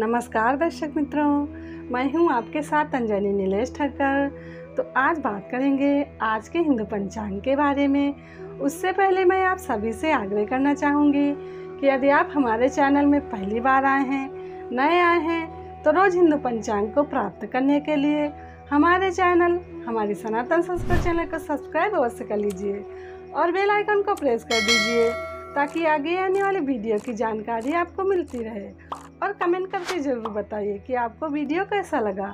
नमस्कार दर्शक मित्रों, मैं हूं आपके साथ अंजलि नीलेश ठक्कर। तो आज बात करेंगे आज के हिंदू पंचांग के बारे में। उससे पहले मैं आप सभी से आग्रह करना चाहूँगी कि यदि आप हमारे चैनल में पहली बार आए हैं, नए आए हैं, तो रोज़ हिंदू पंचांग को प्राप्त करने के लिए हमारे चैनल हमारी सनातन संस्कृत चैनल को सब्सक्राइब अवश्य कर लीजिए और बेल आइकन को प्रेस कर दीजिए ताकि आगे आने वाले वीडियो की जानकारी आपको मिलती रहे। और कमेंट करके ज़रूर बताइए कि आपको वीडियो कैसा लगा।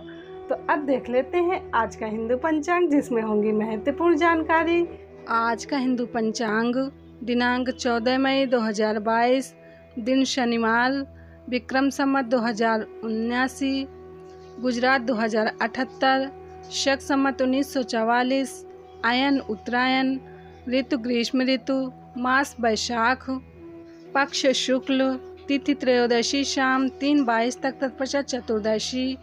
तो अब देख लेते हैं आज का हिंदू पंचांग, जिसमें होंगी महत्वपूर्ण जानकारी। आज का हिंदू पंचांग दिनांक 14 मई 2022, दिन शनिवार, विक्रम संवत 2079, गुजरात 2078, शक संवत 1944, आयन उत्तरायण, ऋतु ग्रीष्म ऋतु, मास वैशाख, पक्ष शुक्ल, तिथि त्रयोदशी शाम 3:22 तक, तत्पश्चात चतुर्दशी,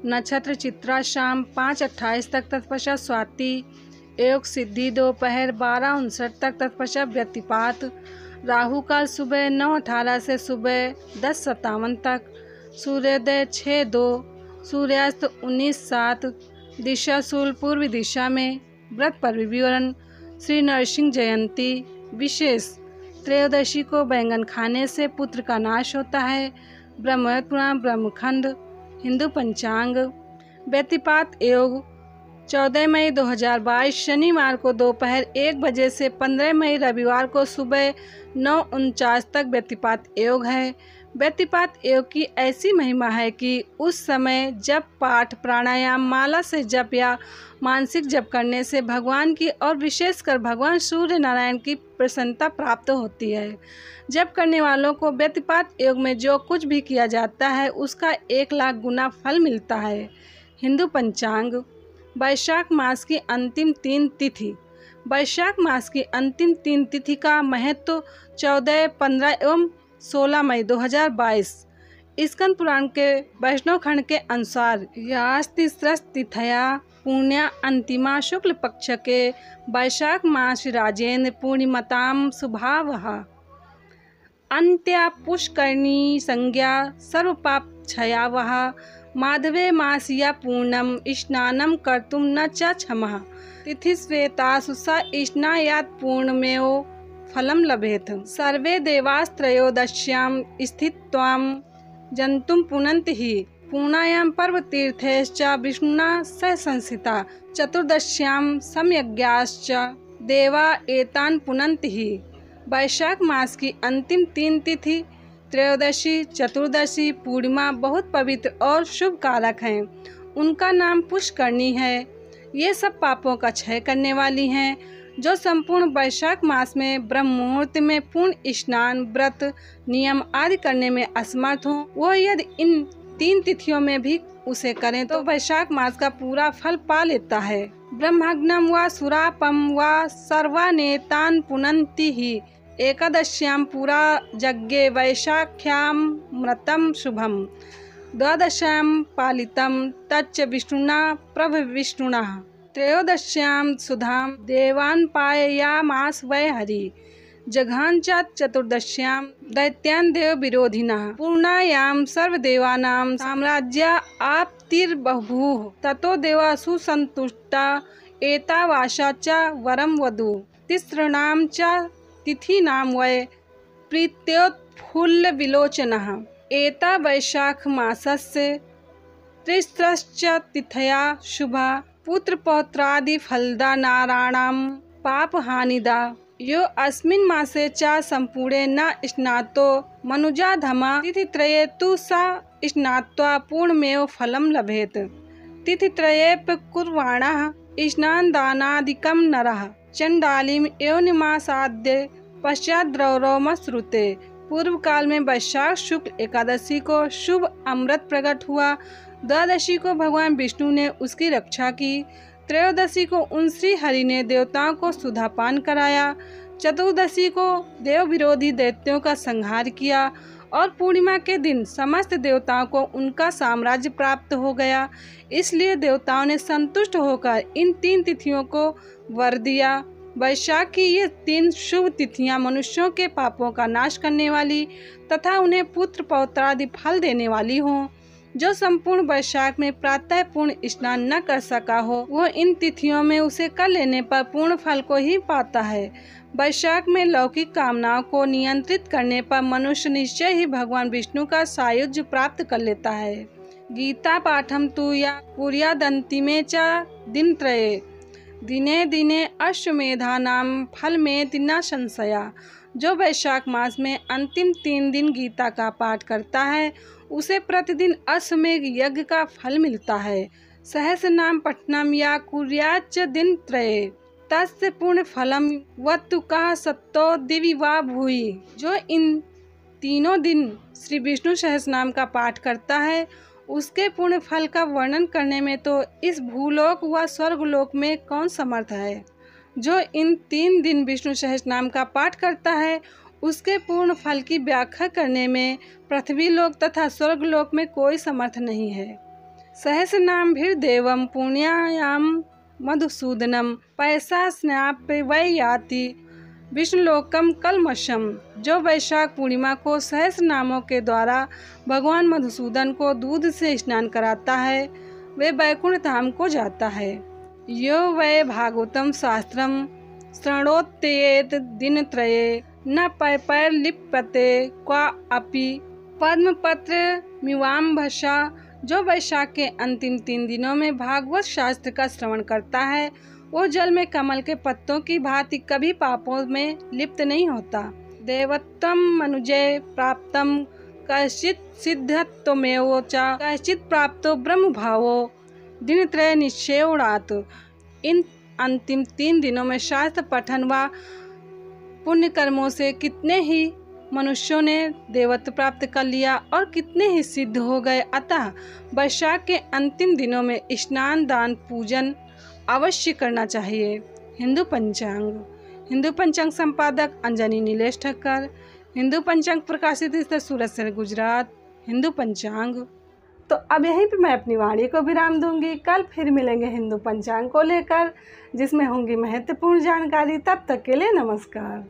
नक्षत्र चित्रा शाम 5:28 तक, तत्पश्चात स्वाति, योग सिद्धि दोपहर 12:59 तक, तत्पश्चात व्यतिपात, राहु काल सुबह 9:18 से सुबह 10:57 तक, सूर्योदय 6:02, सूर्यास्त 19:07, दिशा शूल पूर्व दिशा में। व्रत पर विवरण। श्री नरसिंह जयंती विशेष। त्रयोदशी को बैंगन खाने से पुत्र का नाश होता है। ब्रह्मवेद पुराण ब्रह्मखंड। हिंदू पंचांग। व्यतिपात योग 14 मई 2022 शनिवार को दोपहर 1 बजे से 15 मई रविवार को सुबह 9:49 तक व्यतिपात योग है। व्यतिपात योग की ऐसी महिमा है कि उस समय जप पाठ प्राणायाम माला से जप या मानसिक जप करने से भगवान की और विशेषकर भगवान सूर्य नारायण की प्रसन्नता प्राप्त होती है। जप करने वालों को व्यतिपात योग में जो कुछ भी किया जाता है उसका 1 लाख गुना फल मिलता है। हिंदू पंचांग। वैशाख मास की अंतिम 3 तिथि। वैशाख मास की अंतिम 3 तिथि का महत्व 14, 15 एवं 16 मई 2022 स्कंद पुराण के वैष्णव खंड के अनुसार तिथया पुण्या अंतिमा शुक्ल पक्ष के वैशाख मास राजेंद्र पूर्णिमताम शुभावह अंत्या पुष्करणी संज्ञा सर्वपाप क्षयावह माधवे मासिया पूर्णम स्नानम कर्तुम न च क्षमः तिथि श्वेतासु स स्नायात् पूर्णमेव फलम लभेत। सर्वे देवास्त्रयोदश्याम स्थित्वां जंतुम पुनन्ति हि पूर्णायां पर्वतीर्थैश्च विष्णुना सह संस्थिता चतुर्दश्यां समयज्ञाश्च देवा एतान् पुनन्ति हि। वैशाख मास की अंतिम 3 तिथि त्रयोदशी, चतुर्दशी, पूर्णिमा बहुत पवित्र और शुभ कारक हैं। उनका नाम पुष्करणी है। ये सब पापों का क्षय करने वाली हैं। जो संपूर्ण वैशाख मास में ब्रह्म मुहूर्त में पूर्ण स्नान, व्रत, नियम आदि करने में असमर्थ हो, वो यदि इन 3 तिथियों में भी उसे करें तो वैशाख मास का पूरा फल पा लेता है। ब्रह्मग्नम व सुरापम व सर्वानेतान पुनन्ति ही एकादश्याम पुरा यज्ञे वैशाख्याम मृतम शुभम द्वादश्याम पालितम तच्च विष्णुना प्रभ विष्णुनः त्रयोदश्याम सुधाम देवान् पाययामास वै हरि जघान च चतुर्दश्याम दैत्यान् देव विरोधिनः पूर्णायाम सर्वदेवानां साम्राज्य आप्तिर्बभूव ततो देवासु संतुष्टा एतावासा च वरम वधु तिसृणां च तिथीनां वै प्रीत्योत्फुल्ल विलोचनः एता वैशाख मासस्य त्रिस्रश्च तिथया शुभा पुत्र पौत्रादि फलदा नाराणां पाप हानिदा यो अस्मिन् मासे च संपूर्णे न स्नातो मनुजाधमा तिथित्रये तु सा स्नात्वा पूर्णमेव फलं लभेत। तिथित्रयेऽप कुर्वाणः स्नानदानादिकं नरः चंडालीम योनिमासाद्य पश्चाद्रौरवमश्नुते। पूर्व काल में वैशाख शुक्ल एकादशी को शुभ अमृत प्रकट हुआ। द्वादशी को भगवान विष्णु ने उसकी रक्षा की। त्रयोदशी को उन श्री हरि ने देवताओं को सुधापान कराया। चतुर्दशी को देव विरोधी दैत्यों का संहार किया और पूर्णिमा के दिन समस्त देवताओं को उनका साम्राज्य प्राप्त हो गया। इसलिए देवताओं ने संतुष्ट होकर इन 3 तिथियों को वर दिया। वैशाख की ये 3 शुभ तिथियां मनुष्यों के पापों का नाश करने वाली तथा उन्हें पुत्र पौत्रादि फल देने वाली हों। जो संपूर्ण वैशाख में प्रातः पूर्ण स्नान न कर सका हो, वो इन तिथियों में उसे कर लेने पर पूर्ण फल को ही पाता है। वैशाख में लौकिक कामनाओं को नियंत्रित करने पर मनुष्य निश्चय ही भगवान विष्णु का सायुज्य प्राप्त कर लेता है। गीता पाठम तु या कुर्यादन्तिमे च दिनत्रये दिने दिने अश्वमेधानां फलमेति न संशया। जो वैशाख मास में अंतिम 3 दिन गीता का पाठ करता है, उसे प्रतिदिन अश्वमेघ यज्ञ का फल मिलता है। सहस्र नाम पठनम या कुर्याच्च दिनत्रये तस्य पूर्ण फलम वत्तुका सत्तो दिवि वा भूयि। जो इन 3 दिन श्री विष्णु सहस्र नाम का पाठ करता है, उसके पूर्ण फल का वर्णन करने में तो इस भूलोक व स्वर्गलोक में कौन समर्थ है। जो इन 3 दिन विष्णु सहस्र नाम का पाठ करता है, उसके पूर्ण फल की व्याख्या करने में पृथ्वी लोक तथा स्वर्गलोक में कोई समर्थ नहीं है। सहस्र नाम भीर देवम पुण्यायाम मधुसूदनम पैसा स्नाप्य वै याति विष्णुलोकम कलमशम। जो वैशाख पूर्णिमा को सहस्र नामों के द्वारा भगवान मधुसूदन को दूध से स्नान कराता है, वे वैकुंठ धाम को जाता है। यो वै भागवतम शास्त्रम शृणोत्येत दिनत्रये न पैपैर लिप्यते क्वा अपि पद्मपत्र मिवाम्भसा। जो वैशाख के अंतिम 3 दिनों में भागवत शास्त्र का श्रवण करता है, वो जल में कमल के पत्तों की भांति कभी पापों में लिप्त नहीं होता। देवत्वम मनुजय प्राप्तम कश्चित सिद्धत्वमेव च कश्चित प्राप्तो ब्रह्म भावो दिनत्रय निश्चयोरात। इन अंतिम 3 दिनों में शास्त्र पठन व पुण्य कर्मों से कितने ही मनुष्यों ने देवत्व प्राप्त कर लिया और कितने ही सिद्ध हो गए। अतः वैशाख के अंतिम दिनों में स्नान दान पूजन अवश्य करना चाहिए। हिंदू पंचांग संपादक अंजनी नीलेश ठक्कर। हिंदू पंचांग प्रकाशित स्थल सूरत शहर गुजरात। हिंदू पंचांग। तो अब यहीं पे मैं अपनी वाणी को विराम दूंगी। कल फिर मिलेंगे हिंदू पंचांग को लेकर, जिसमें होंगी महत्वपूर्ण जानकारी। तब तक के लिए नमस्कार।